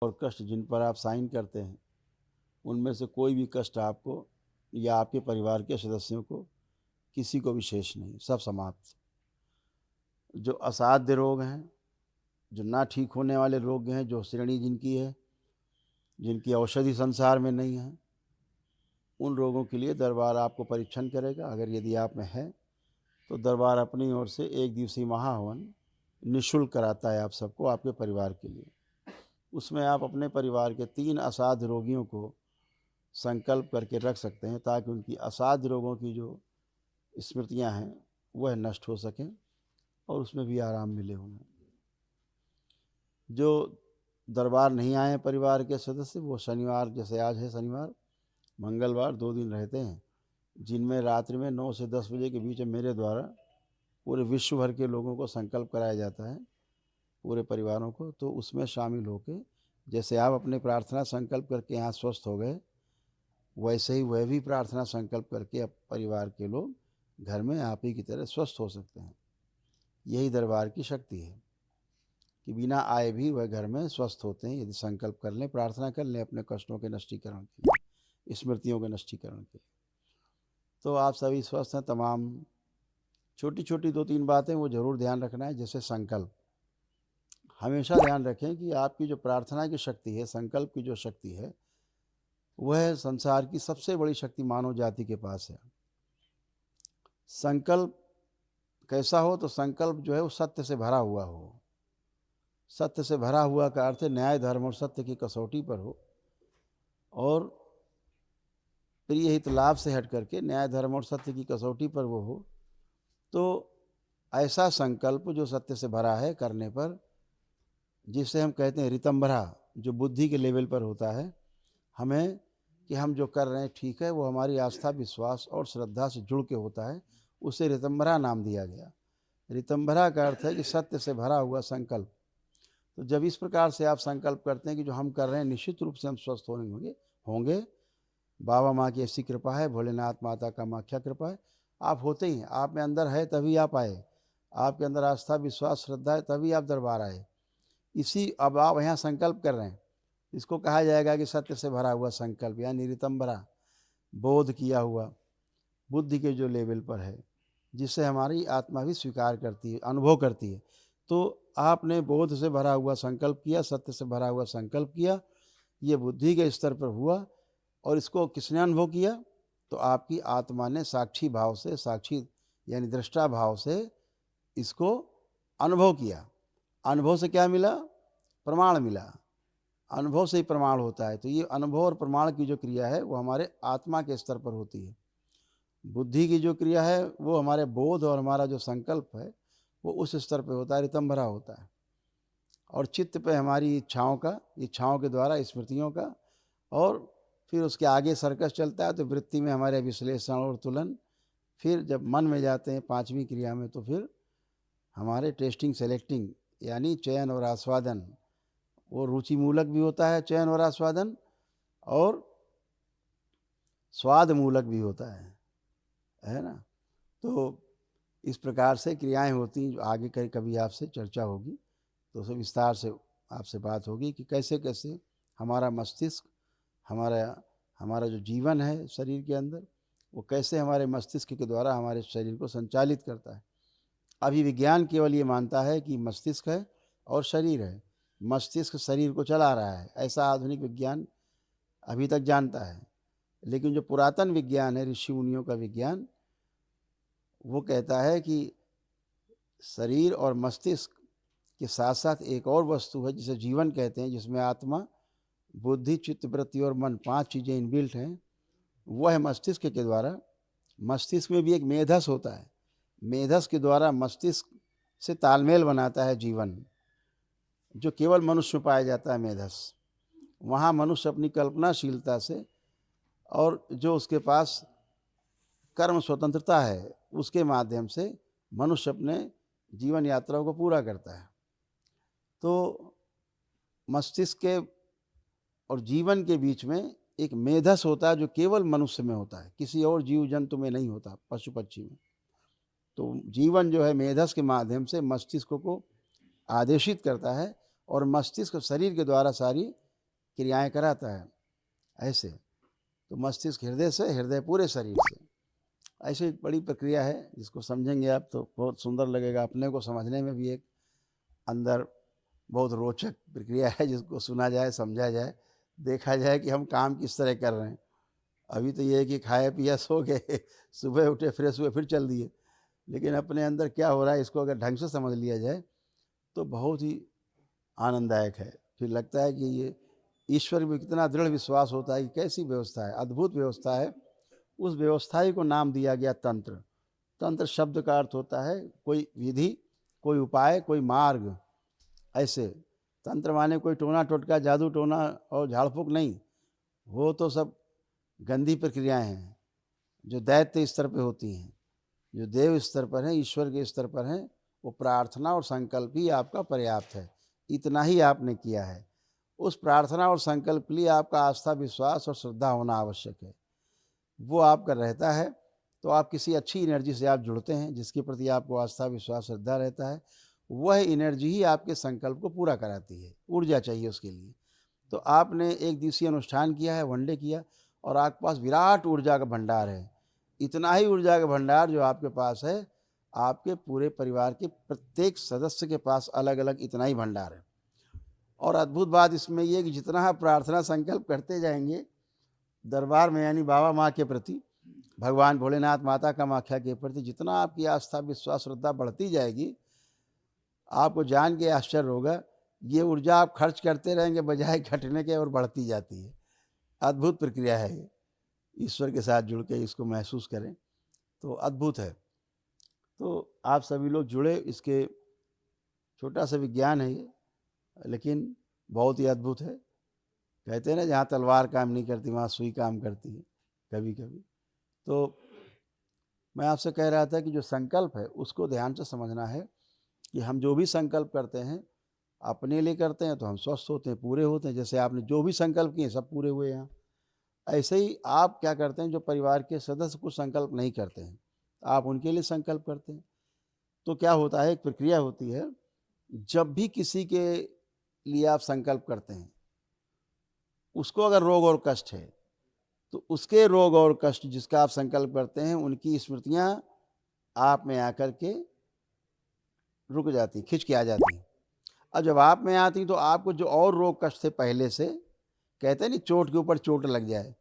और कष्ट जिन पर आप साइन करते हैं, उनमें से कोई भी कष्ट आपको या आपके परिवार के सदस्यों को किसी को भी शेष नहीं, सब समाप्त। जो असाध्य रोग हैं, जो ना ठीक होने वाले रोग हैं, जो श्रेणी जिनकी है, जिनकी औषधि संसार में नहीं है, उन रोगों के लिए दरबार आपको परीक्षण करेगा। अगर यदि आप में है तो दरबार अपनी ओर से 1 दिवसीय महाहवन निःशुल्क कराता है आप सबको, आपके परिवार के लिए। उसमें आप अपने परिवार के 3 असाध्य रोगियों को संकल्प करके रख सकते हैं, ताकि उनकी असाध्य रोगों की जो स्मृतियां हैं वह नष्ट हो सकें और उसमें भी आराम मिले उन्हें। जो दरबार नहीं आए परिवार के सदस्य, वो शनिवार, जैसे आज है शनिवार, मंगलवार 2 दिन रहते हैं, जिनमें रात्रि में 9 से 10 बजे के बीच में मेरे द्वारा पूरे विश्व भर के लोगों को संकल्प कराया जाता है, पूरे परिवारों को। तो उसमें शामिल होकर, जैसे आप अपने प्रार्थना संकल्प करके यहाँ स्वस्थ हो गए, वैसे ही वह भी प्रार्थना संकल्प करके अब परिवार के लोग घर में आप ही की तरह स्वस्थ हो सकते हैं। यही दरबार की शक्ति है कि बिना आए भी वह घर में स्वस्थ होते हैं, यदि संकल्प कर लें, प्रार्थना कर लें अपने कष्टों के नष्टीकरण के लिए, स्मृतियों के नष्टीकरण के लिए। तो आप सभी स्वस्थ हैं। तमाम छोटी छोटी 2-3 बातें वो ज़रूर ध्यान रखना है। जैसे संकल्प, हमेशा ध्यान रखें कि आपकी जो प्रार्थना की शक्ति है, संकल्प की जो शक्ति है, वह संसार की सबसे बड़ी शक्ति मानव जाति के पास है। संकल्प कैसा हो? तो संकल्प जो है वो सत्य से भरा हुआ हो। सत्य से भरा हुआ का अर्थ है न्याय, धर्म और सत्य की कसौटी पर हो, और प्रिय हित लाभ से हट करके न्याय, धर्म और सत्य की कसौटी पर वो हो। तो ऐसा संकल्प जो सत्य से भरा है करने पर, जिसे हम कहते हैं ऋतंभरा, जो बुद्धि के लेवल पर होता है, हमें कि हम जो कर रहे हैं ठीक है, वो हमारी आस्था, विश्वास और श्रद्धा से जुड़ के होता है, उसे ऋतंभरा नाम दिया गया। ऋतंभरा का अर्थ है कि सत्य से भरा हुआ संकल्प। तो जब इस प्रकार से आप संकल्प करते हैं कि जो हम कर रहे हैं निश्चित रूप से हम स्वस्थ होंगे, बाबा माँ की ऐसी कृपा है, भोलेनाथ माता का माख्या कृपा है, आप होते ही हैं। आप में अंदर है तभी आप आए, आपके अंदर आस्था, विश्वास, श्रद्धा है तभी आप दरबार आए। अब आप यहाँ संकल्प कर रहे हैं, इसको कहा जाएगा कि सत्य से भरा हुआ संकल्प, यानी ऋतंभरा, बोध किया हुआ, बुद्धि के जो लेवल पर है, जिससे हमारी आत्मा भी स्वीकार करती है, अनुभव करती है। तो आपने बोध से भरा हुआ संकल्प किया, सत्य से भरा हुआ संकल्प किया, ये बुद्धि के स्तर पर हुआ, और इसको किसने अनुभव किया? तो आपकी आत्मा ने साक्षी भाव से, साक्षी यानी दृष्टा भाव से इसको अनुभव किया। अनुभव से क्या मिला? प्रमाण मिला। अनुभव से ही प्रमाण होता है। तो ये अनुभव और प्रमाण की जो क्रिया है वो हमारे आत्मा के स्तर पर होती है। बुद्धि की जो क्रिया है वो हमारे बोध और हमारा जो संकल्प है वो उस स्तर पर होता है, ऋतंभरा होता है। और चित्त पे हमारी इच्छाओं के द्वारा, स्मृतियों का, और फिर उसके आगे सर्कस चलता है। तो वृत्ति में हमारे विश्लेषण और तुलन, फिर जब मन में जाते हैं 5वीं क्रिया में, तो फिर हमारे टेस्टिंग, सेलेक्टिंग, यानी चयन और आस्वादन। वो रुचि मूलक भी होता है चयन और आस्वादन, और स्वाद मूलक भी होता है ना। तो इस प्रकार से क्रियाएं होती हैं, जो आगे कभी आपसे चर्चा होगी तो उसे विस्तार से आपसे बात होगी कि कैसे कैसे हमारा मस्तिष्क, हमारा जो जीवन है शरीर के अंदर, वो कैसे हमारे मस्तिष्क के द्वारा हमारे शरीर को संचालित करता है। अभी विज्ञान केवल ये मानता है कि मस्तिष्क है और शरीर है, मस्तिष्क शरीर को चला रहा है, ऐसा आधुनिक विज्ञान अभी तक जानता है। लेकिन जो पुरातन विज्ञान है, ऋषि मुनियों का विज्ञान, वो कहता है कि शरीर और मस्तिष्क के साथ साथ एक और वस्तु है जिसे जीवन कहते हैं, जिसमें आत्मा, बुद्धि, चित्त, वृत्ति और मन, 5 चीज़ें इनबिल्ट हैं। वह मस्तिष्क के द्वारा, मस्तिष्क में भी एक मेधस होता है, मेधस के द्वारा मस्तिष्क से तालमेल बनाता है जीवन, जो केवल मनुष्य में पाया जाता है मेधस। वहाँ मनुष्य अपनी कल्पनाशीलता से, और जो उसके पास कर्म स्वतंत्रता है, उसके माध्यम से मनुष्य अपने जीवन यात्राओं को पूरा करता है। तो मस्तिष्क के और जीवन के बीच में एक मेधस होता है, जो केवल मनुष्य में होता है, किसी और जीव जंतु में नहीं होता, पशु पक्षी में। तो जीवन जो है मेधस के माध्यम से मस्तिष्क को आदेशित करता है, और मस्तिष्क शरीर के द्वारा सारी क्रियाएं कराता है ऐसे। तो मस्तिष्क हृदय से, हृदय पूरे शरीर से, ऐसी एक बड़ी प्रक्रिया है जिसको समझेंगे आप तो बहुत सुंदर लगेगा। अपने को समझने में भी एक अंदर बहुत रोचक प्रक्रिया है, जिसको सुना जाए, समझा जाए, देखा जाए कि हम काम किस तरह कर रहे हैं। अभी तो ये है कि खाया पिया सो गए, सुबह उठे फ्रेश हुए फिर चल दिए, लेकिन अपने अंदर क्या हो रहा है इसको अगर ढंग से समझ लिया जाए तो बहुत ही आनंददायक है। फिर लगता है कि ये ईश्वर में कितना दृढ़ विश्वास होता है कि कैसी व्यवस्था है, अद्भुत व्यवस्था है। उस व्यवस्था ही को नाम दिया गया तंत्र। तंत्र शब्द का अर्थ होता है कोई विधि, कोई उपाय, कोई मार्ग। ऐसे तंत्र माने कोई टोना टोटका, जादू टोना और झाड़ फूक नहीं, वो तो सब गंदी प्रक्रियाएं हैं जो दैत्य स्तर पे होती हैं। जो देव स्तर पर हैं, ईश्वर के स्तर पर हैं, वो प्रार्थना और संकल्प ही आपका पर्याप्त है। इतना ही आपने किया है। उस प्रार्थना और संकल्प के लिए आपका आस्था, विश्वास और श्रद्धा होना आवश्यक है। वो आपका रहता है तो आप किसी अच्छी एनर्जी से आप जुड़ते हैं, जिसके प्रति आपको आस्था, विश्वास, श्रद्धा रहता है। वह एनर्जी ही आपके संकल्प को पूरा कराती है। ऊर्जा चाहिए उसके लिए। तो आपने एक दिवसीय अनुष्ठान किया है, वनडे किया, और आपके पास विराट ऊर्जा का भंडार है। इतना ही ऊर्जा का भंडार जो आपके पास है, आपके पूरे परिवार के प्रत्येक सदस्य के पास अलग अलग इतना ही भंडार है। और अद्भुत बात इसमें यह कि जितना आप प्रार्थना संकल्प करते जाएंगे दरबार में, यानी बाबा माँ के प्रति, भगवान भोलेनाथ, माता कामाख्या के प्रति जितना आपकी आस्था, विश्वास, श्रद्धा बढ़ती जाएगी, आपको जान के आश्चर्य होगा, ये ऊर्जा आप खर्च करते रहेंगे बजाय घटने के, और बढ़ती जाती है। अद्भुत प्रक्रिया है ये। ईश्वर के साथ जुड़ के इसको महसूस करें तो अद्भुत है। तो आप सभी लोग जुड़े, इसके छोटा सा विज्ञान है ये, लेकिन बहुत ही अद्भुत है। कहते हैं ना, जहाँ तलवार काम नहीं करती वहाँ सुई काम करती है कभी कभी। तो मैं आपसे कह रहा था कि जो संकल्प है उसको ध्यान से समझना है कि हम जो भी संकल्प करते हैं अपने लिए करते हैं तो हम स्वस्थ होते हैं, पूरे होते हैं। जैसे आपने जो भी संकल्प किए सब पूरे हुए यहाँ। ऐसे ही आप क्या करते हैं, जो परिवार के सदस्य कुछ संकल्प नहीं करते हैं, आप उनके लिए संकल्प करते हैं। तो क्या होता है, एक प्रक्रिया होती है, जब भी किसी के लिए आप संकल्प करते हैं, उसको अगर रोग और कष्ट है तो उसके रोग और कष्ट जिसका आप संकल्प करते हैं, उनकी स्मृतियां आप में आकर के रुक जाती, खिंच के आ जाती। अब जब आप में आती तो आपको जो और रोग कष्ट थे पहले से, कहते हैं नहीं चोट के ऊपर चोट लग जाए,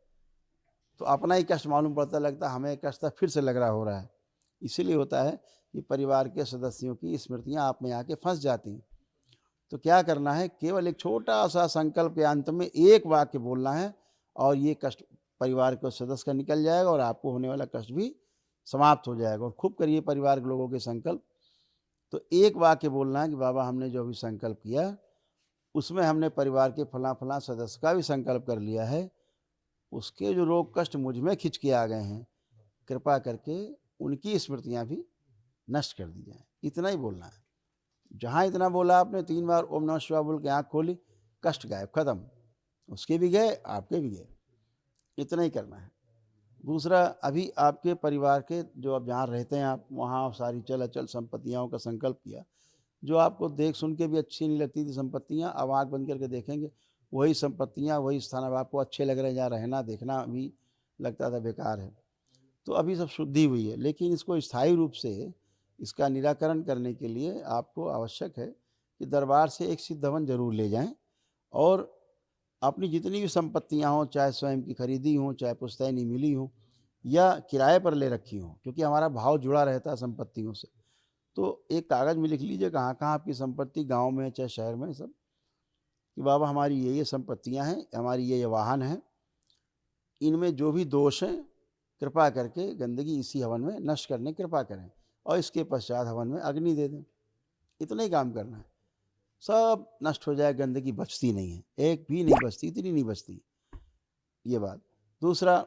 तो अपना ही कष्ट मालूम पड़ता, लगता हमें कष्ट फिर से लग रहा हो रहा है। इसीलिए होता है कि परिवार के सदस्यों की स्मृतियां आप में आके फंस जाती। तो क्या करना है, केवल एक छोटा सा संकल्प के अंत में एक वाक्य बोलना है, और ये कष्ट परिवार के सदस्य का निकल जाएगा और आपको होने वाला कष्ट भी समाप्त हो जाएगा। और खूब करिए परिवार के लोगों के संकल्प। तो एक वाक्य बोलना है कि बाबा हमने जो भी संकल्प किया उसमें हमने परिवार के फलां फलां सदस्य का भी संकल्प कर लिया है, उसके जो रोग कष्ट मुझ में खिंच के आ गए हैं, कृपा करके उनकी स्मृतियां भी नष्ट कर दी जाएं। इतना ही बोलना है। जहाँ इतना बोला आपने, 3 बार ओम नमः शिवाय बोल के आँख खोली, कष्ट गायब, खत्म। उसके भी गए, आपके भी गए। इतना ही करना है। दूसरा, अभी आपके परिवार के जो आप जहाँ रहते हैं, आप वहाँ सारी चल अचल संपत्तियों का संकल्प किया, जो आपको देख सुन के भी अच्छी नहीं लगती थी संपत्तियाँ, अब आँख बंद करके देखेंगे वही संपत्तियाँ, वही स्थान अब आपको अच्छे लग रहे हैं, जहाँ रहना देखना भी लगता था बेकार है। तो अभी सब शुद्धि हुई है, लेकिन इसको स्थायी रूप से इसका निराकरण करने के लिए आपको आवश्यक है कि दरबार से एक सिद्ध हवन जरूर ले जाएं, और अपनी जितनी भी संपत्तियां हों, चाहे स्वयं की खरीदी हों, चाहे पुश्तैनी मिली हों, या किराए पर ले रखी हों, क्योंकि हमारा भाव जुड़ा रहता है संपत्तियों से। तो एक कागज़ में लिख लीजिए कहाँ कहाँ आपकी संपत्ति, गांव में चाहे शहर में, सब, कि बाबा हमारी ये संपत्तियां हैं, हमारी ये वाहन हैं, इनमें जो भी दोष हैं कृपा करके गंदगी इसी हवन में नष्ट करने कृपा करें, और इसके पश्चात हवन में अग्नि दे दें। इतना ही काम करना है, सब नष्ट हो जाए, गंदगी बचती नहीं है, एक भी नहीं बचती, इतनी नहीं बचती, ये बात। दूसरा,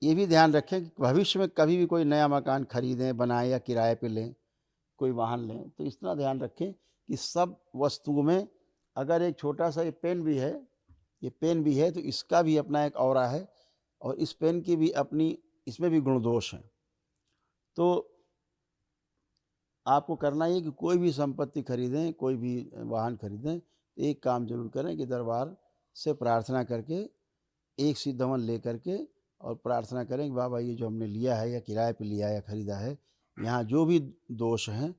ये भी ध्यान रखें कि भविष्य में कभी भी कोई नया मकान खरीदें, बनाएं या किराए पे लें, कोई वाहन लें, तो इतना ध्यान रखें कि सब वस्तुओं में, अगर एक छोटा सा ये पेन भी है, ये पेन भी है, तो इसका भी अपना एक औरा है, और इस पेन की भी अपनी, इसमें भी गुण दोष हैं। तो आपको करना ये कि कोई भी संपत्ति खरीदें, कोई भी वाहन खरीदें, एक काम जरूर करें कि दरबार से प्रार्थना करके एक सिद्ध हवन ले करके और प्रार्थना करें कि बाबा ये जो हमने लिया है या किराए पे लिया है या खरीदा है, यहाँ जो भी दोष हैं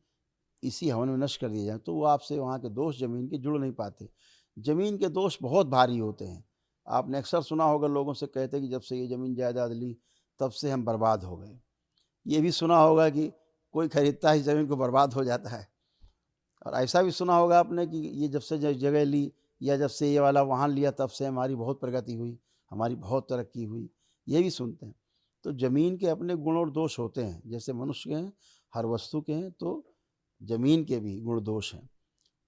इसी हवन में नष्ट कर दिए जाएँ। तो वो आपसे वहाँ के दोष ज़मीन के जुड़ नहीं पाते। ज़मीन के दोष बहुत भारी होते हैं। आपने अक्सर सुना होगा लोगों से कहते कि जब से ये ज़मीन जायदाद ली तब से हम बर्बाद हो गए। ये भी सुना होगा कि कोई खरीदता है इस ज़मीन को बर्बाद हो जाता है। और ऐसा भी सुना होगा आपने कि ये जब से जगह ली या जब से ये वाला वाहन लिया तब से हमारी बहुत प्रगति हुई, हमारी बहुत तरक्की हुई, ये भी सुनते हैं। तो ज़मीन के अपने गुण और दोष होते हैं, जैसे मनुष्य के हैं, हर वस्तु के हैं, तो ज़मीन के भी गुण दोष हैं।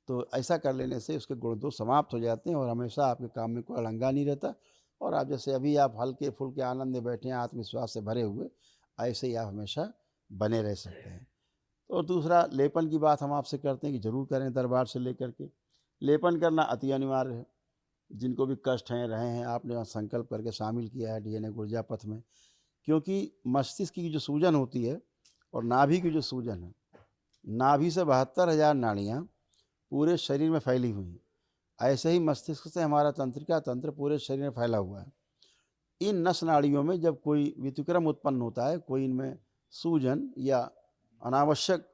तो ऐसा कर लेने से उसके गुण दोष समाप्त हो जाते हैं और हमेशा आपके काम में कोई अड़ंगा नहीं रहता और आप जैसे अभी आप हल्के-फुल्के आनंद में बैठे हैं, आत्मविश्वास से भरे हुए, ऐसे ही आप हमेशा बने रह सकते हैं। और दूसरा लेपन की बात हम आपसे करते हैं कि ज़रूर करें दरबार से लेकर के। लेपन करना अति अनिवार्य है। जिनको भी कष्ट हैं, रहे हैं, आपने वहाँ संकल्प करके शामिल किया है डीएनए ऊर्जा पथ में। क्योंकि मस्तिष्क की जो सूजन होती है और नाभि की जो सूजन है, नाभि से 72,000 नाड़ियाँ पूरे शरीर में फैली हुई हैं। ऐसे ही मस्तिष्क से हमारा तंत्रिका तंत्र पूरे शरीर में फैला हुआ है। इन नस नाड़ियों में जब कोई व्यतिक्रम उत्पन्न होता है, कोई इनमें सूजन या अनावश्यक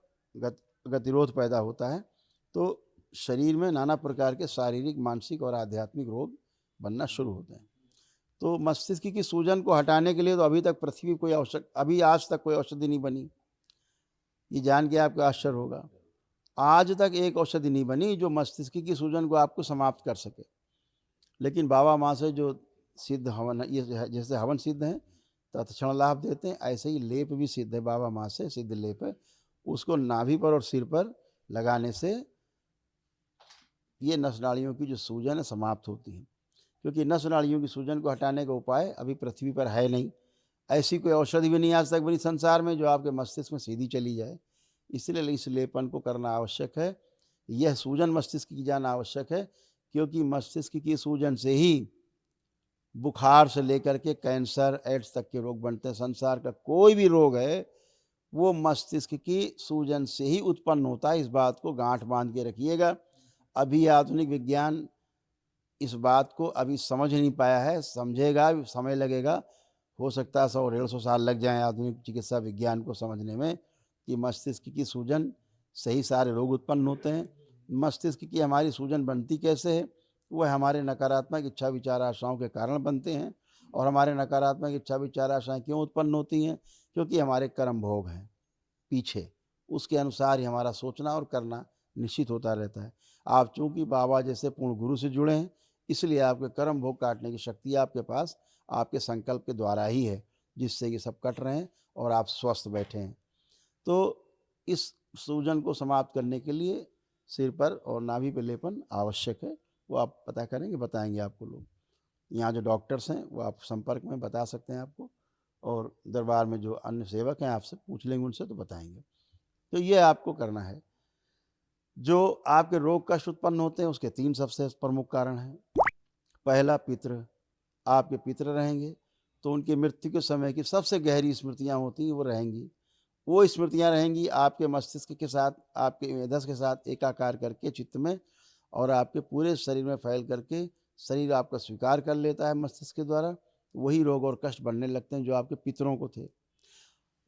गतिरोध पैदा होता है, तो शरीर में नाना प्रकार के शारीरिक, मानसिक और आध्यात्मिक रोग बनना शुरू होते हैं। तो मस्तिष्क की सूजन को हटाने के लिए तो अभी आज तक कोई औषधि नहीं बनी। ये जान के आपको आश्चर्य होगा। आज तक एक औषधि नहीं बनी जो मस्तिष्क की सूजन को आपको समाप्त कर सके। लेकिन बाबा माँ से जो सिद्ध हवन ये जैसे हवन सिद्ध हैं तत्क्षण लाभ देते हैं, ऐसे ही लेप भी सिद्ध है बाबा माँ से, सिद्ध लेप है। उसको नाभि पर और सिर पर लगाने से ये नस नाड़ियों की जो सूजन है समाप्त होती है। क्योंकि नस नाड़ियों की सूजन को हटाने का उपाय अभी पृथ्वी पर है नहीं। ऐसी कोई औषधि भी नहीं आज तक बनी संसार में जो आपके मस्तिष्क में सीधी चली जाए। इसलिए इस लेपन को करना आवश्यक है। यह सूजन मस्तिष्क की जाना आवश्यक है, क्योंकि मस्तिष्क की सूजन से ही बुखार से लेकर के कैंसर, एड्स तक के रोग बनते हैं। संसार का कोई भी रोग है वो मस्तिष्क की सूजन से ही उत्पन्न होता है। इस बात को गांठ बांध के रखिएगा। अभी आधुनिक विज्ञान इस बात को अभी समझ नहीं पाया है, समझेगा, समय लगेगा। हो सकता है 100-150 साल लग जाएं आधुनिक चिकित्सा विज्ञान को समझने में कि मस्तिष्क की सूजन से ही सारे रोग उत्पन्न होते हैं। मस्तिष्क की हमारी सूजन बनती कैसे है? वह हमारे नकारात्मक इच्छा विचार आशाओं के कारण बनते हैं। और हमारे नकारात्मक इच्छा विचार आशाएं क्यों उत्पन्न होती हैं? क्योंकि हमारे कर्म भोग हैं पीछे, उसके अनुसार ही हमारा सोचना और करना निश्चित होता रहता है। आप चूँकि बाबा जैसे पूर्ण गुरु से जुड़े हैं, इसलिए आपके कर्म भोग काटने की शक्ति आपके पास आपके संकल्प के द्वारा ही है, जिससे ये सब कट रहे हैं और आप स्वस्थ बैठे हैं। तो इस सूजन को समाप्त करने के लिए सिर पर और नाभि पे लेपन आवश्यक है। वो आप पता करेंगे, बताएंगे आपको लोग। यहाँ जो डॉक्टर्स हैं वो आप संपर्क में बता सकते हैं आपको, और दरबार में जो अन्य सेवक हैं आपसे पूछ लेंगे, उनसे तो बताएंगे। तो ये आपको करना है। जो आपके रोग कष्ट उत्पन्न होते हैं उसके 3 सबसे प्रमुख कारण हैं। पहला, पितृ। आपके पितृ रहेंगे तो उनकी मृत्यु के समय की सबसे गहरी स्मृतियाँ होती हैं वो रहेंगी। वो स्मृतियाँ रहेंगी आपके मस्तिष्क के साथ, आपके मेधस के साथ एकाकार करके चित्त में, और आपके पूरे शरीर में फैल करके शरीर आपका स्वीकार कर लेता है मस्तिष्क के द्वारा। वही रोग और कष्ट बढ़ने लगते हैं जो आपके पितरों को थे।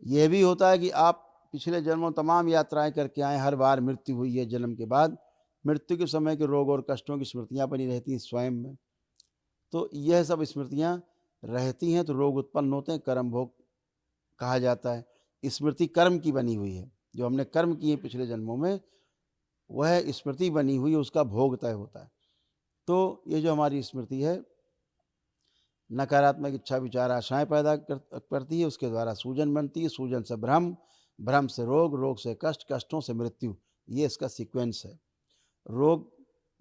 यह भी होता है कि आप पिछले जन्मों तमाम यात्राएं करके आए, हर बार मृत्यु हुई है जन्म के बाद। मृत्यु के समय के रोग और कष्टों की स्मृतियाँ बनी रहती हैं स्वयं में। तो यह सब स्मृतियाँ रहती हैं तो रोग उत्पन्न होते हैं, कर्म भोग कहा जाता है। स्मृति कर्म की बनी हुई है, जो हमने कर्म किए पिछले जन्मों में वह स्मृति बनी हुई है, उसका भोग तय होता है। तो ये जो हमारी स्मृति है नकारात्मक इच्छा विचार आशाएं पैदा करती है, उसके द्वारा सूजन बनती है, सूजन से भ्रम, भ्रम से रोग, रोग से कष्ट, कष्टों से मृत्यु। ये इसका सीक्वेंस है। रोग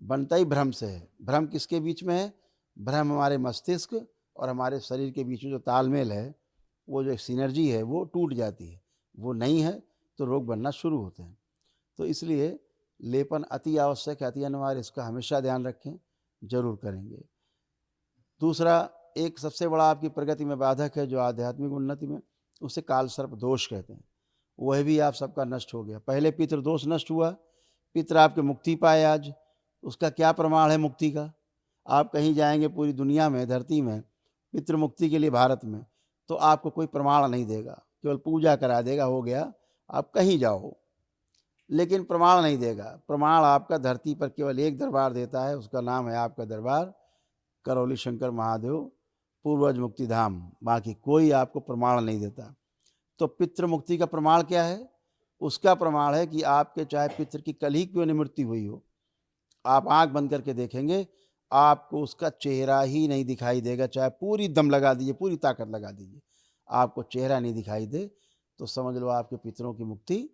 बनता ही भ्रम से है। भ्रम किसके बीच में है? भ्रम हमारे मस्तिष्क और हमारे शरीर के बीच में जो तालमेल है, वो जो एक सिनर्जी है वो टूट जाती है। वो नहीं है तो रोग बनना शुरू होते हैं। तो इसलिए लेपन अति आवश्यक है, अति अनिवार्य। इसका हमेशा ध्यान रखें, जरूर करेंगे। दूसरा, एक सबसे बड़ा आपकी प्रगति में बाधक है जो आध्यात्मिक उन्नति में, उसे काल सर्प दोष कहते हैं। वह भी आप सबका नष्ट हो गया। पहले पितृ दोष नष्ट हुआ, पितृ आपके मुक्ति पाए आज, उसका क्या प्रमाण है मुक्ति का? आप कहीं जाएंगे पूरी दुनिया में, धरती में, पितृ मुक्ति के लिए भारत में, तो आपको कोई प्रमाण नहीं देगा, केवल पूजा करा देगा, हो गया, आप कहीं जाओ, लेकिन प्रमाण नहीं देगा। प्रमाण आपका धरती पर केवल एक दरबार देता है, उसका नाम है आपका दरबार करौली शंकर महादेव पूर्वज मुक्ति धाम, बाकी कोई आपको प्रमाण नहीं देता। तो पितृ मुक्ति का प्रमाण क्या है? उसका प्रमाण है कि आपके चाहे पितृ की कल ही क्यों नहीं मृत्यु हुई हो, आप आंख बंद करके देखेंगे, आपको उसका चेहरा ही नहीं दिखाई देगा, चाहे पूरी दम लगा दीजिए, पूरी ताकत लगा दीजिए, आपको चेहरा नहीं दिखाई दे, तो समझ लो आपके पितरों की मुक्ति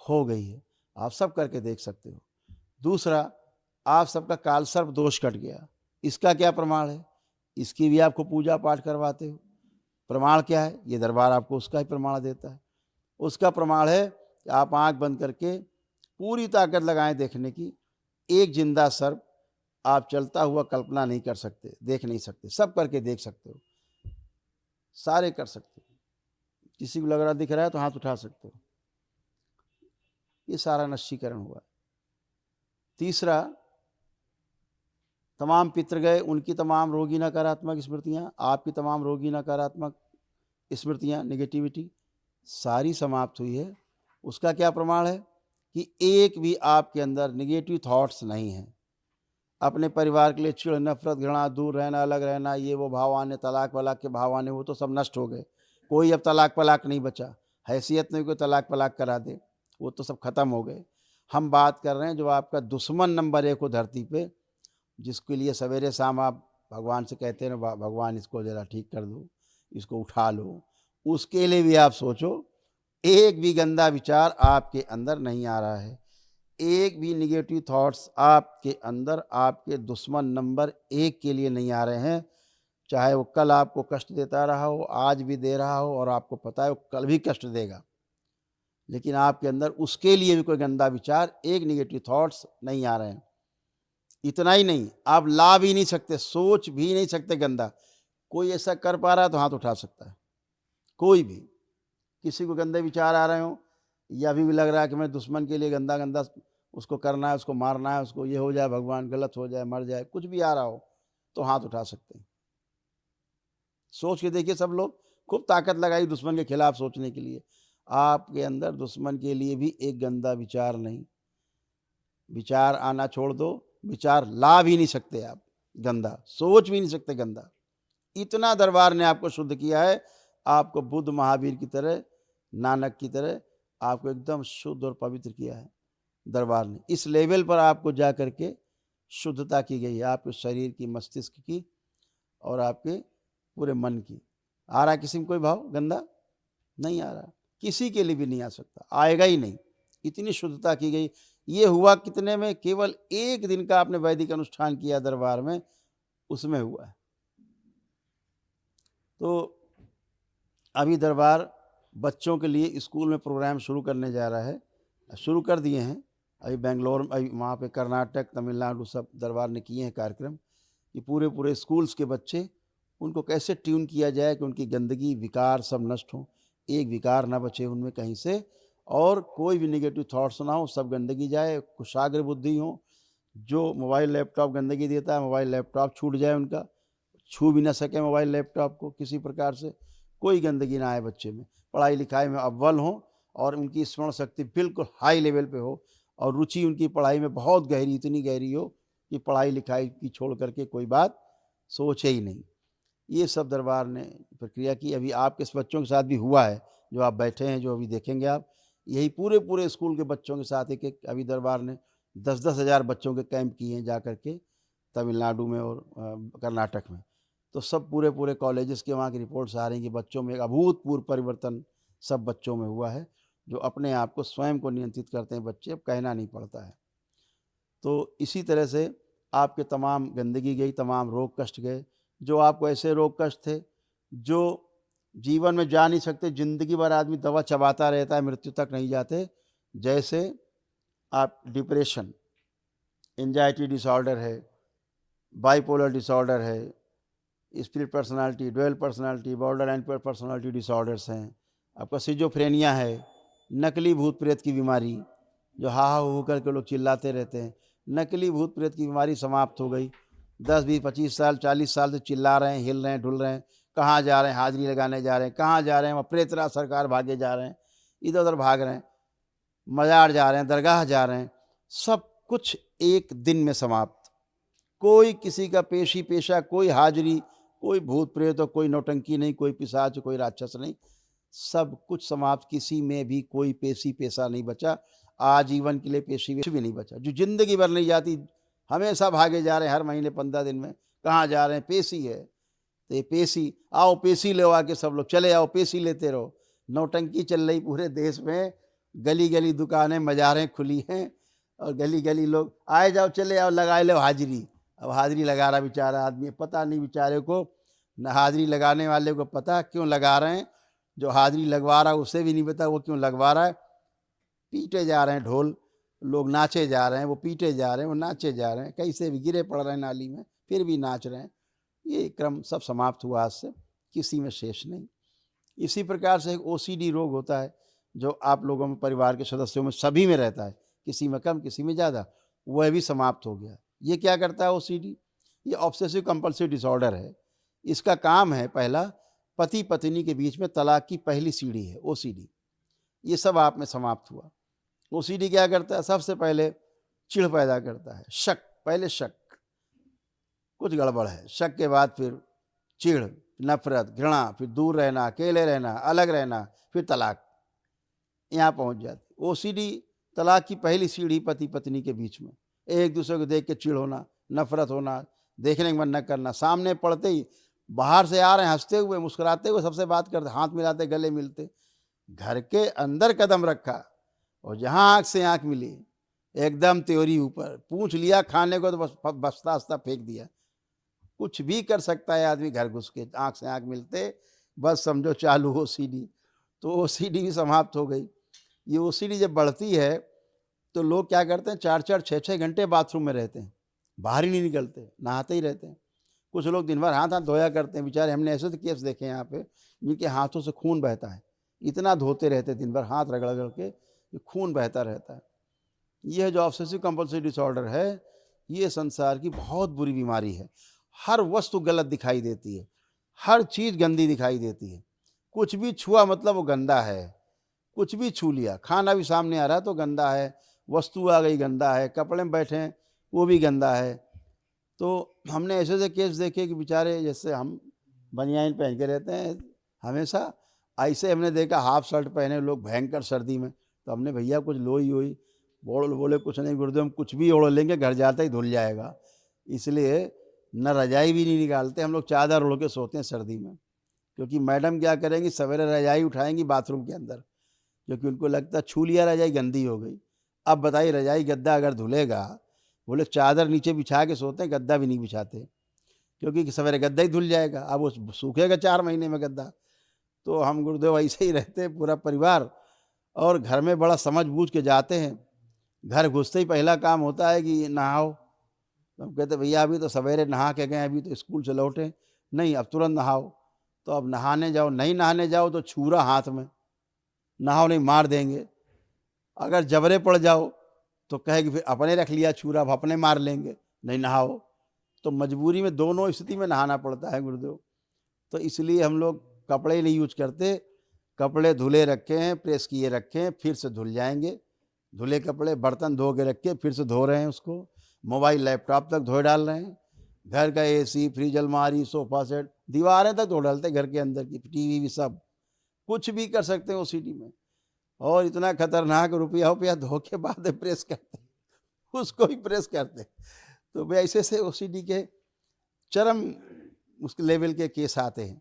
हो गई है। आप सब करके देख सकते हो। दूसरा, आप सबका काल सर्प दोष कट गया, इसका क्या प्रमाण है? इसकी भी आपको पूजा पाठ करवाते हो। प्रमाण क्या है? ये दरबार आपको उसका ही प्रमाण देता है। उसका प्रमाण है कि आप आंख बंद करके पूरी ताकत लगाएं देखने की, एक जिंदा सर्प आप चलता हुआ कल्पना नहीं कर सकते, देख नहीं सकते, सब करके देख सकते हो, सारे कर सकते हो। किसी को लग रहा दिख रहा है तो हाथ उठा सकते हो। ये सारा नष्टीकरण हुआ। तीसरा, तमाम पितृ गए, उनकी तमाम रोगी नकारात्मक स्मृतियां, आपकी तमाम रोगी नकारात्मक स्मृतियां, नेगेटिविटी सारी समाप्त हुई है। उसका क्या प्रमाण है? कि एक भी आपके अंदर नेगेटिव थॉट्स नहीं हैं। अपने परिवार के लिए चिड़, नफरत, घृणा, दूर रहना, अलग रहना, ये वो भाव आने, तलाक वलाक के भाव आने, वो तो सब नष्ट हो गए। कोई अब तलाक पलाक नहीं बचा, हैसियत नहीं कोई तलाक पलाक करा दे, वो तो सब खत्म हो गए। हम बात कर रहे हैं जो आपका दुश्मन नंबर 1 हो धरती पे, जिसके लिए सवेरे शाम आप भगवान से कहते हैं ना, भगवान इसको ज़रा ठीक कर दो, इसको उठा लो, उसके लिए भी आप सोचो, एक भी गंदा विचार आपके अंदर नहीं आ रहा है, एक भी निगेटिव थॉट्स आपके अंदर आपके दुश्मन नंबर 1 के लिए नहीं आ रहे हैं। चाहे वो कल आपको कष्ट देता रहा हो, आज भी दे रहा हो, और आपको पता है वो कल भी कष्ट देगा, लेकिन आपके अंदर उसके लिए भी कोई गंदा विचार, एक निगेटिव थॉट्स नहीं आ रहे हैं। इतना ही नहीं, आप ला भी नहीं सकते, सोच भी नहीं सकते गंदा। कोई ऐसा कर पा रहा है तो हाथ उठा सकता है, कोई भी। किसी को गंदे विचार आ रहे हो, या अभी भी लग रहा है कि मैं दुश्मन के लिए गंदा गंदा उसको करना है, उसको मारना है, उसको ये हो जाए, भगवान गलत हो जाए, मर जाए, कुछ भी आ रहा हो, तो हाथ उठा सकते हैं। सोच के देखिए, सब लोग खूब ताकत लगाई दुश्मन के खिलाफ सोचने के लिए, आपके अंदर दुश्मन के लिए भी एक गंदा विचार नहीं। विचार आना छोड़ दो, विचार ला भी नहीं सकते आप गंदा, सोच भी नहीं सकते गंदा। इतना दरबार ने आपको शुद्ध किया है, आपको बुद्ध महावीर की तरह, नानक की तरह आपको एकदम शुद्ध और पवित्र किया है दरबार ने। इस लेवल पर आपको जा करके शुद्धता की गई है, आपके शरीर की, मस्तिष्क की और आपके पूरे मन की। आ रहा किसी में कोई भाव गंदा? नहीं आ रहा, किसी के लिए भी नहीं आ सकता, आएगा ही नहीं। इतनी शुद्धता की गई। ये हुआ कितने में? केवल 1 दिन का आपने वैदिक अनुष्ठान किया दरबार में, उसमें हुआ है। तो अभी दरबार बच्चों के लिए स्कूल में प्रोग्राम शुरू करने जा रहा है, शुरू कर दिए हैं। अभी बेंगलोर, अभी वहाँ पे कर्नाटक, तमिलनाडु सब दरबार ने किए हैं कार्यक्रम कि पूरे पूरे स्कूल्स के बच्चे, उनको कैसे ट्यून किया जाए कि उनकी गंदगी, विकार सब नष्ट हों, एक विकार ना बचे उनमें कहीं से, और कोई भी नेगेटिव थॉट्स ना हो, सब गंदगी जाए, कुशाग्र बुद्धि हो। जो मोबाइल लैपटॉप गंदगी देता है, मोबाइल लैपटॉप छूट जाए उनका, छू भी ना सके मोबाइल लैपटॉप को किसी प्रकार से, कोई गंदगी ना आए बच्चे में, पढ़ाई लिखाई में अव्वल हो, और उनकी स्मरण शक्ति बिल्कुल हाई लेवल पे हो, और रुचि उनकी पढ़ाई में बहुत गहरी, इतनी गहरी हो कि पढ़ाई लिखाई की छोड़ करके कोई बात सोचे ही नहीं। ये सब दरबार ने प्रक्रिया की। अभी आपके बच्चों के साथ भी हुआ है, जो आप बैठे हैं, जो अभी देखेंगे आप, यही पूरे पूरे स्कूल के बच्चों के साथ एक एक अभी दरबार ने 10-10 हज़ार बच्चों के कैंप किए हैं जा करके तमिलनाडु में और कर्नाटक में। तो सब पूरे पूरे कॉलेजेस के वहाँ की रिपोर्ट्स आ रही हैं कि बच्चों में एक अभूतपूर्व परिवर्तन सब बच्चों में हुआ है, जो अपने आप को स्वयं को नियंत्रित करते हैं बच्चे, अब कहना नहीं पड़ता है। तो इसी तरह से आपके तमाम गंदगी गई, तमाम रोग कष्ट गए। जो आपको ऐसे रोग कष्ट थे जो जीवन में जा नहीं सकते, ज़िंदगी भर आदमी दवा चबाता रहता है, मृत्यु तक नहीं जाते, जैसे आप डिप्रेशन, एंजाइटी डिसऑर्डर है, बाइपोलर डिसऑर्डर है, split personality, dual personality, borderline personality disorders हैं, आपका सिजोफ्रेनिया है, नकली भूत प्रेत की बीमारी, जो हा हा हू करके लोग चिल्लाते रहते हैं, नकली भूत प्रेत की बीमारी समाप्त हो गई। 10, 20, 25 साल, 40 साल से चिल्ला रहे हैं, हिल रहे हैं, ढुल रहे हैं, कहाँ जा रहे हैं, हाजिरी लगाने जा रहे हैं, कहाँ जा रहे हैं, वहाँ प्रेतराज सरकार भागे जा रहे हैं, इधर उधर भाग रहे हैं, मज़ार जा रहे हैं, दरगाह जा रहे हैं, सब कुछ एक दिन में समाप्त। कोई किसी का पेशी पेशा, कोई हाजिरी, कोई भूत प्रेत और कोई नौटंकी नहीं, कोई पिशाच, कोई राक्षस नहीं, सब कुछ समाप्त। किसी में भी कोई पेशी पेशा नहीं बचा, आजीवन के लिए पेशी भी नहीं बचा। जो जिंदगी भर नहीं जाती, हमेशा भागे जा रहे हैं, हर महीने 15 दिन में कहाँ जा रहे हैं, पेशी है। तो ये पेशी, आओ पेशी ले आके सब लोग चले आओ, पेशी लेते रहो। नौटंकी चल रही पूरे देश में, गली गली दुकानें मज़ारें खुली हैं और गली गली लोग आए जाओ चले आओ लगाए लो हाजिरी। अब हाजिरी लगा रहा बेचारा आदमी, पता नहीं बेचारे को, न हाजिरी लगाने वाले को पता क्यों लगा रहे हैं, जो हाजिरी लगवा रहा है उसे भी नहीं पता वो क्यों लगवा रहा है। पीटे जा रहे हैं ढोल, लोग नाचे जा रहे हैं, वो पीटे जा रहे हैं, वो नाचे जा रहे हैं, कहीं से भी गिरे पड़ रहे हैं नाली में, फिर भी नाच रहे हैं। ये क्रम सब समाप्त हुआ आज से, किसी में शेष नहीं। इसी प्रकार से एक ओसीडी रोग होता है जो आप लोगों में, परिवार के सदस्यों में, सभी में रहता है, किसी में कम किसी में ज़्यादा, वह भी समाप्त हो गया। ये क्या करता है ओसीडी? ये ऑब्सेसिव कंपल्सिव डिसऑर्डर है। इसका काम है, पहला, पति पत्नी के बीच में तलाक की पहली सीढ़ी है ओसीडी। ये सब आप में समाप्त हुआ। ओसीडी क्या करता है? सबसे पहले चिढ़ पैदा करता है, शक, पहले शक, कुछ गड़बड़ है, शक के बाद फिर चिढ़, नफरत, घृणा, फिर दूर रहना, अकेले रहना, अलग रहना, फिर तलाक, यहाँ पहुँच जाती। ओसीडी तलाक की पहली सीढ़ी पति पत्नी के बीच में, एक दूसरे को देख के चिढ़ होना, नफरत होना, देखने का मन न करना, सामने पड़ते ही बाहर से आ रहे हैं हंसते हुए, मुस्कुराते हुए, सबसे बात करते, हाथ मिलाते, गले मिलते, घर के अंदर कदम रखा और जहाँ आँख से आँख मिली एकदम त्योरी ऊपर, पूछ लिया खाने को तो बस बस्ता हस्ता फेंक दिया। कुछ भी कर सकता है आदमी घर घुस के, आँख से आँख मिलते बस समझो चालू ओसीडी। तो ओसीडी भी समाप्त हो गई। ये ओसीडी जब बढ़ती है तो लोग क्या करते हैं, 4-4, 6-6 घंटे बाथरूम में रहते हैं, बाहर ही नहीं निकलते, नहाते ही रहते हैं। कुछ लोग दिन भर हाथ हाथ धोया करते हैं बेचारे, हमने ऐसे तो केस देखे हैं यहाँ पे, जिनके हाथों से खून बहता है, इतना धोते रहते दिन भर, हाथ रगड़ रगड़ के खून बहता रहता है। यह जो ऑब्सेसिव कंपल्सिव डिसऑर्डर है, ये संसार की बहुत बुरी बीमारी है। हर वस्तु गलत दिखाई देती है, हर चीज़ गंदी दिखाई देती है, कुछ भी छुआ मतलब वो गंदा है, कुछ भी छू लिया, खाना भी सामने आ रहा है तो गंदा है, वस्तु आ गई गंदा है, कपड़े में बैठे हैं वो भी गंदा है। तो हमने ऐसे ऐसे केस देखे कि बेचारे, जैसे हम बनियान पहन के रहते हैं हमेशा, ऐसे हमने देखा हाफ शर्ट पहने लोग भयंकर सर्दी में, तो हमने भैया कुछ लोई वोई, बोले कुछ नहीं गुरुदेव, हम कुछ भी ओढ़ लेंगे, घर जाते ही धुल जाएगा, इसलिए न रजाई भी नहीं निकालते, हम लोग चादर ओढ़ के सोते हैं सर्दी में। क्योंकि मैडम क्या करेंगी, सवेरे रजाई उठाएंगी बाथरूम के अंदर, क्योंकि उनको लगता है छू लिया रजाई गंदी हो गई। अब बताइए रजाई गद्दा अगर धुलेगा, बोले चादर नीचे बिछा के सोते हैं, गद्दा भी नहीं बिछाते, क्योंकि सवेरे गद्दा ही धुल जाएगा, अब वो सूखेगा 4 महीने में गद्दा। तो हम गुरुदेव ऐसे ही रहते हैं पूरा परिवार, और घर में बड़ा समझ बूझ के जाते हैं। घर घुसते ही पहला काम होता है कि नहाओ, तो हम कहते भैया अभी तो सवेरे नहा के गए, अभी तो स्कूल से लौटे, नहीं अब तुरंत नहाओ। तो अब नहाने जाओ, नहीं नहाने जाओ तो छुरा हाथ में, नहाओ नहीं मार देंगे। अगर जबरे पड़ जाओ तो कहे कि फिर अपने रख लिया छुरा, अब अपने मार लेंगे, नहीं नहाओ। तो मजबूरी में दोनों स्थिति में नहाना पड़ता है गुरुदेव। तो इसलिए हम लोग कपड़े नहीं यूज करते, कपड़े धुले रखे हैं, प्रेस किए रखे हैं, फिर से धुल जाएंगे, धुले कपड़े, बर्तन धो के रखे फिर से धो रहे हैं उसको, मोबाइल लैपटॉप तक धो डाल रहे हैं, घर का एसी, फ्रिज, अलमारी, सोफा सेट, दीवारें तक धो डालते हैं, घर के अंदर की टीवी भी, सब कुछ भी कर सकते हैं ओसीडी में। और इतना खतरनाक, रुपया धो के बाद प्रेस करते, उसको ही प्रेस करते। तो वे ऐसे से ओसीडी के चरम उस लेवल के केस आते हैं।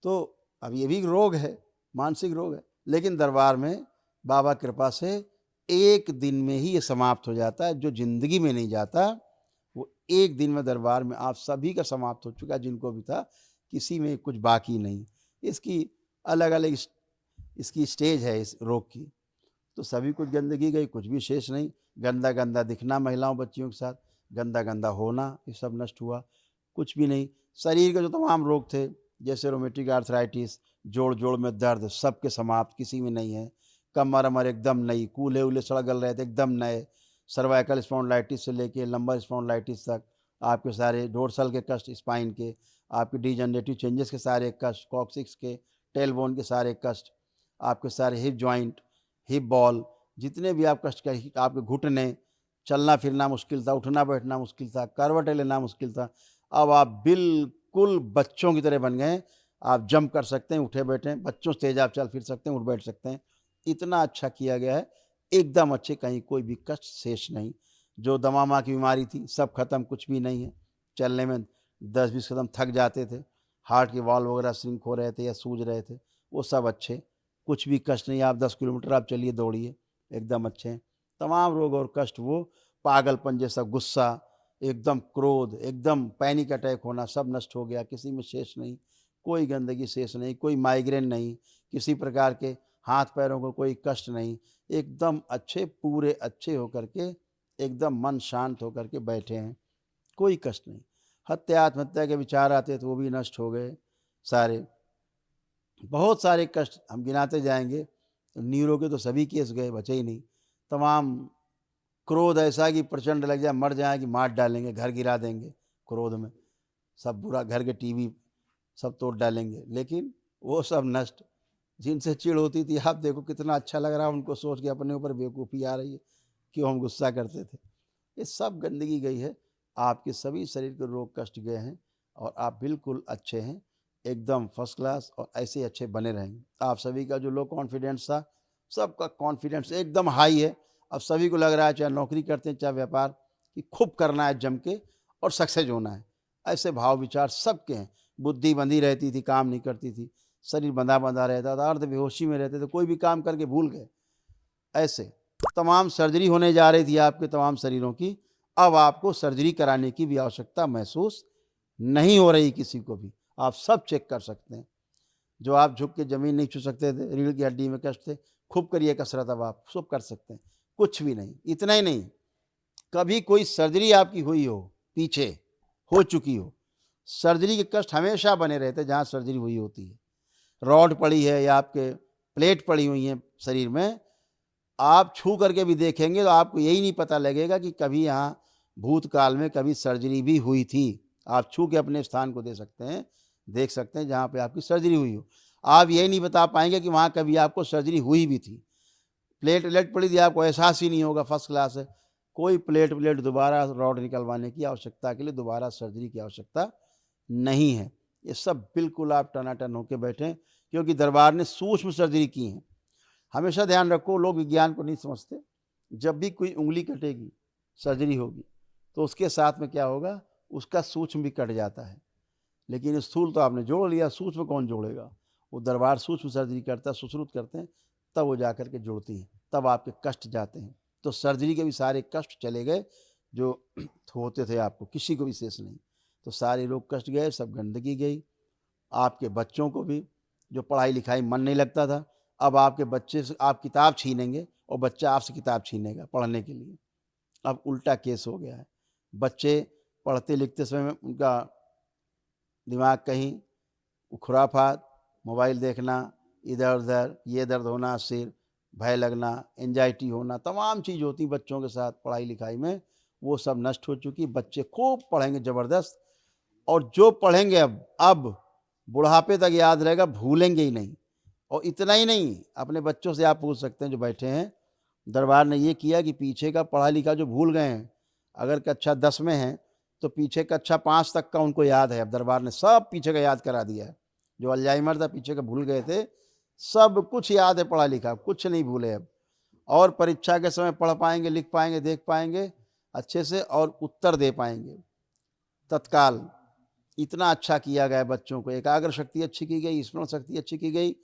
तो अब ये भी रोग है, मानसिक रोग है, लेकिन दरबार में बाबा कृपा से एक दिन में ही ये समाप्त हो जाता है। जो जिंदगी में नहीं जाता वो एक दिन में दरबार में आप सभी का समाप्त हो चुका, जिनको भी था, किसी में कुछ बाकी नहीं। इसकी अलग अलग इसकी स्टेज है इस रोग की। तो सभी कुछ गंदगी गई, कुछ भी शेष नहीं। गंदा गंदा दिखना महिलाओं बच्चियों के साथ, गंदा गंदा होना, ये सब नष्ट हुआ। कुछ भी नहीं। शरीर के जो तमाम रोग थे, जैसे रोमेटिक आर्थराइटिस, जोड़ में दर्द, सबके समाप्त, किसी में नहीं है। कमर अमर एकदम नई, कूल्हे उल्हे सड़गल रहे थे एकदम नए, सर्वाइकल स्पॉन्डिलाइटिस से लेके लंबर स्पॉन्डिलाइटिस तक, आपके सारे डोर्सल के कष्ट, स्पाइन के, आपके डीजनरेटिव चेंजेस के सारे कष्ट, कॉक्सिक्स के, टेलबोन के सारे कष्ट, आपके सारे हिप जॉइंट, हिप बॉल, जितने भी आप कष्ट के, आपके घुटने, चलना फिरना मुश्किल था, उठना बैठना मुश्किल था, करवटें लेना मुश्किल था, अब आप बिल्कुल बच्चों की तरह बन गए हैं। आप जंप कर सकते हैं, उठे बैठे, बच्चों से तेज आप चल फिर सकते हैं, उठ बैठ सकते हैं। इतना अच्छा किया गया है, एकदम अच्छे, कहीं कोई भी कष्ट शेष नहीं। जो दमा की बीमारी थी सब खत्म, कुछ भी नहीं है। चलने में 10-20 कदम थक जाते थे, हार्ट के वाल्व वगैरह श्रिंक हो रहे थे या सूज रहे थे, वो सब अच्छे, कुछ भी कष्ट नहीं। आप 10 किलोमीटर आप चलिए, दौड़िए, एकदम अच्छे हैं। तमाम रोग और कष्ट, वो पागलपन जैसा गुस्सा, एकदम क्रोध, एकदम पैनिक अटैक होना, सब नष्ट हो गया, किसी में शेष नहीं, कोई गंदगी शेष नहीं, कोई माइग्रेन नहीं, किसी प्रकार के हाथ पैरों को कोई कष्ट नहीं, एकदम अच्छे, पूरे अच्छे होकर के, एकदम मन शांत होकर के बैठे हैं, कोई कष्ट नहीं। हत्या आत्महत्या के विचार आते तो वो भी नष्ट हो गए सारे। बहुत सारे कष्ट हम गिनाते जाएंगे, न्यूरो के तो सभी केस गए, बचे ही नहीं। तमाम क्रोध ऐसा कि प्रचंड लग जाए, मर जाए कि मार डालेंगे, घर गिरा देंगे क्रोध में, सब बुरा, घर के टीवी सब तोड़ डालेंगे, लेकिन वो सब नष्ट। जिनसे चिढ़ होती थी, आप देखो कितना अच्छा लग रहा है उनको सोच के, अपने ऊपर बेवकूफ़ी आ रही है, क्यों हम गुस्सा करते थे। ये सब गंदगी गई है, आपके सभी शरीर के रोग कष्ट गए हैं, और आप बिल्कुल अच्छे हैं, एकदम फर्स्ट क्लास, और ऐसे अच्छे बने रहेंगे। आप सभी का जो लो कॉन्फिडेंस था, सबका कॉन्फिडेंस एकदम हाई है। अब सभी को लग रहा है, चाहे नौकरी करते हैं चाहे व्यापार, कि खूब करना है जम के और सक्सेस होना है। ऐसे भाव विचार सबके हैं। बुद्धि बंधी रहती थी, काम नहीं करती थी, शरीर बंधा बंधा रहता था, अर्ध बेहोशी में रहते थे, कोई भी काम करके भूल गए। ऐसे तमाम सर्जरी होने जा रही थी आपके तमाम शरीरों की, अब आपको सर्जरी कराने की भी आवश्यकता महसूस नहीं हो रही किसी को भी। आप सब चेक कर सकते हैं। जो आप झुक के ज़मीन नहीं छू सकते थे, रीढ़ की हड्डी में कष्ट थे, खूब करिए कसरत, अब आप सब कर सकते हैं। कुछ भी नहीं, इतना ही नहीं, कभी कोई सर्जरी आपकी हुई हो, पीछे हो चुकी हो, सर्जरी के कष्ट हमेशा बने रहते जहाँ सर्जरी हुई होती है। रॉड पड़ी है या आपके प्लेट पड़ी हुई हैं शरीर में, आप छू करके भी देखेंगे तो आपको यही नहीं पता लगेगा कि कभी यहाँ भूतकाल में कभी सर्जरी भी हुई थी। आप छू के अपने स्थान को दे सकते हैं, देख सकते हैं जहाँ पे आपकी सर्जरी हुई हो। आप यही नहीं बता पाएंगे कि वहाँ कभी आपको सर्जरी हुई भी थी। प्लेट व्लेट पड़ी थी, आपको एहसास ही नहीं होगा, फर्स्ट क्लास है। कोई प्लेट व्लेट दोबारा रॉड निकलवाने की आवश्यकता के लिए दोबारा सर्जरी की आवश्यकता नहीं है। ये सब बिल्कुल आप टनाटन होके बैठें, क्योंकि दरबार ने सूक्ष्म सर्जरी की है। हमेशा ध्यान रखो, लोग विज्ञान को नहीं समझते। जब भी कोई उंगली कटेगी, सर्जरी होगी, तो उसके साथ में क्या होगा, उसका सूक्ष्म भी कट जाता है। लेकिन स्थूल तो आपने जोड़ लिया, सूक्ष्म कौन जोड़ेगा। वो दरबार सूक्ष्म सर्जरी करता है, सुश्रुत करते हैं, तब वो जा करके जोड़ती हैं, तब आपके कष्ट जाते हैं। तो सर्जरी के भी सारे कष्ट चले गए जो होते थे आपको, किसी को भी शेष नहीं। तो सारे लोग कष्ट गए, सब गंदगी गई। आपके बच्चों को भी, जो पढ़ाई लिखाई मन नहीं लगता था, अब आपके बच्चे से आप किताब छीनेंगे और बच्चा आपसे किताब छीनेगा पढ़ने के लिए। अब उल्टा केस हो गया है। बच्चे पढ़ते लिखते समय में उनका दिमाग कहीं खुराफात, मोबाइल देखना, इधर उधर, ये दर्द होना, सिर, भय लगना, एंजाइटी होना, तमाम चीज़ होती बच्चों के साथ पढ़ाई लिखाई में, वो सब नष्ट हो चुकी। बच्चे खूब पढ़ेंगे ज़बरदस्त, और जो पढ़ेंगे अब बुढ़ापे तक याद रहेगा, भूलेंगे ही नहीं। और इतना ही नहीं, अपने बच्चों से आप पूछ सकते हैं जो बैठे हैं, दरबार ने ये किया कि पीछे का पढ़ा लिखा जो भूल गए हैं, अगर कक्षा 10 में हैं तो पीछे कक्षा 5 तक का उनको याद है। अब दरबार ने सब पीछे का याद करा दिया है। जो अल्जाइमर था, पीछे का भूल गए थे, सब कुछ याद है पढ़ा लिखा, कुछ नहीं भूले अब। और परीक्षा के समय पढ़ पाएंगे, लिख पाएंगे, देख पाएंगे अच्छे से, और उत्तर दे पाएंगे तत्काल। इतना अच्छा किया गया बच्चों को, एकाग्र शक्ति अच्छी की गई, स्मरण शक्ति अच्छी की गई।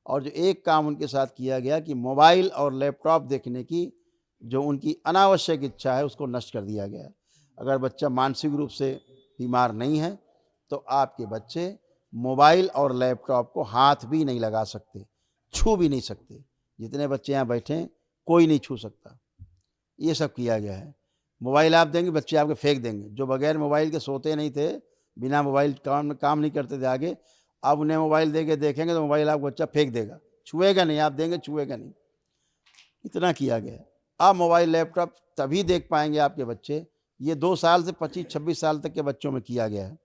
और जो एक काम उनके साथ किया गया कि मोबाइल और लैपटॉप देखने की जो उनकी अनावश्यक इच्छा है, उसको नष्ट कर दिया गया। अगर बच्चा मानसिक रूप से बीमार नहीं है तो आपके बच्चे मोबाइल और लैपटॉप को हाथ भी नहीं लगा सकते, छू भी नहीं सकते। जितने बच्चे यहाँ बैठे हैं, कोई नहीं छू सकता। ये सब किया गया है। मोबाइल आप देंगे, बच्चे आपके फेंक देंगे। जो बगैर मोबाइल के सोते नहीं थे, बिना मोबाइल काम नहीं करते थे आगे, अब उन्हें मोबाइल दे के देखेंगे तो मोबाइल आपको बच्चा फेंक देगा, छुएगा नहीं। आप देंगे, छुएगा नहीं। इतना किया गया। आप मोबाइल लैपटॉप तभी देख पाएंगे आपके बच्चे, ये 2 साल से 25-26 साल तक के बच्चों में किया गया है,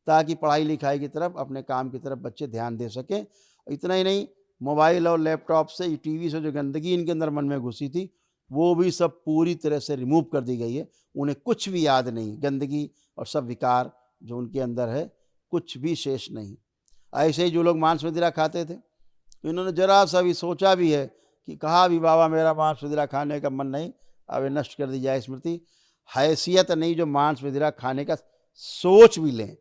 ताकि पढ़ाई लिखाई की तरफ, अपने काम की तरफ बच्चे ध्यान दे सकें। इतना ही नहीं, मोबाइल और लैपटॉप से, टीवी से जो गंदगी इनके अंदर मन में घुसी थी, वो भी सब पूरी तरह से रिमूव कर दी गई है। उन्हें कुछ भी याद नहीं, गंदगी और सब विकार जो उनके अंदर है, कुछ भी शेष नहीं। ऐसे ही जो लोग मांस मदिरा खाते थे, इन्होंने जरा सा भी सोचा भी है कि कहा भी बाबा मेरा मांस मदिरा खाने का मन नहीं, अब ये नष्ट कर दी जाए स्मृति। हैसियत नहीं जो मांस मदिरा खाने का सोच भी लें।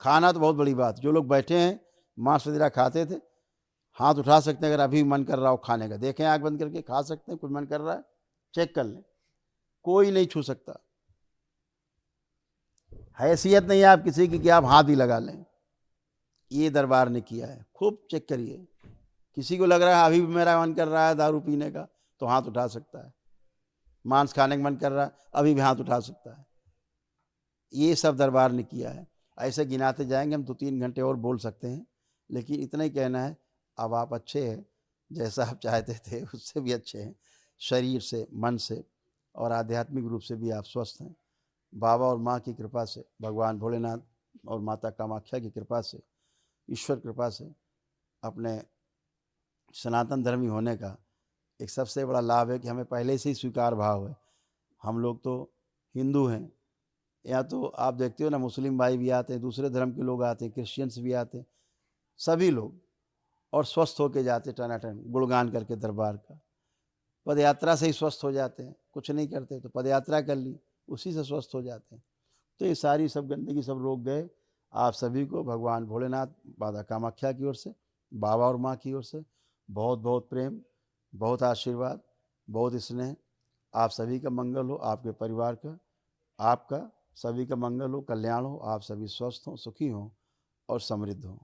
खाना तो बहुत बड़ी बात, जो लोग बैठे हैं मांस मदिरा खाते थे, हाथ उठा सकते हैं अगर अभी मन कर रहा हो खाने का। देखें आंख बंद करके, खा सकते हैं, कुछ मन कर रहा है चेक कर लें, कोई नहीं छू सकता। हैसियत नहीं है आप किसी की कि आप हाथ ही लगा लें। ये दरबार ने किया है, खूब चेक करिए। किसी को लग रहा है अभी भी मेरा मन कर रहा है दारू पीने का, तो हाथ उठा सकता है। मांस खाने का मन कर रहा है, अभी भी हाथ उठा सकता है। ये सब दरबार ने किया है। ऐसे गिनाते जाएंगे हम, 2-3 घंटे और बोल सकते हैं, लेकिन इतना ही कहना है, अब आप अच्छे हैं, जैसा आप चाहते थे उससे भी अच्छे हैं, शरीर से, मन से और आध्यात्मिक रूप से भी आप स्वस्थ हैं। बाबा और माँ की कृपा से, भगवान भोलेनाथ और माता कामाख्या की कृपा से, ईश्वर कृपा से, अपने सनातन धर्मी होने का एक सबसे बड़ा लाभ है कि हमें पहले से ही स्वीकार भाव है। हम लोग तो हिंदू हैं, या तो आप देखते हो ना, मुस्लिम भाई भी आते हैं, दूसरे धर्म के लोग आते हैं, क्रिश्चियंस भी आते हैं, सभी लोग, और स्वस्थ होके जाते टनाटन गुणगान करके दरबार का। पद यात्रा से ही स्वस्थ हो जाते हैं, कुछ नहीं करते तो पद यात्रा कर ली, उसी से स्वस्थ हो जाते हैं। तो ये सारी सब गंदगी सब रोक गए। आप सभी को भगवान भोलेनाथ, माता कामाख्या की ओर से, बाबा और माँ की ओर से बहुत बहुत प्रेम, बहुत आशीर्वाद, बहुत स्नेह। आप सभी का मंगल हो, आपके परिवार का, आपका सभी का मंगल हो, कल्याण हो, आप सभी स्वस्थ हों, सुखी हों और समृद्ध हों।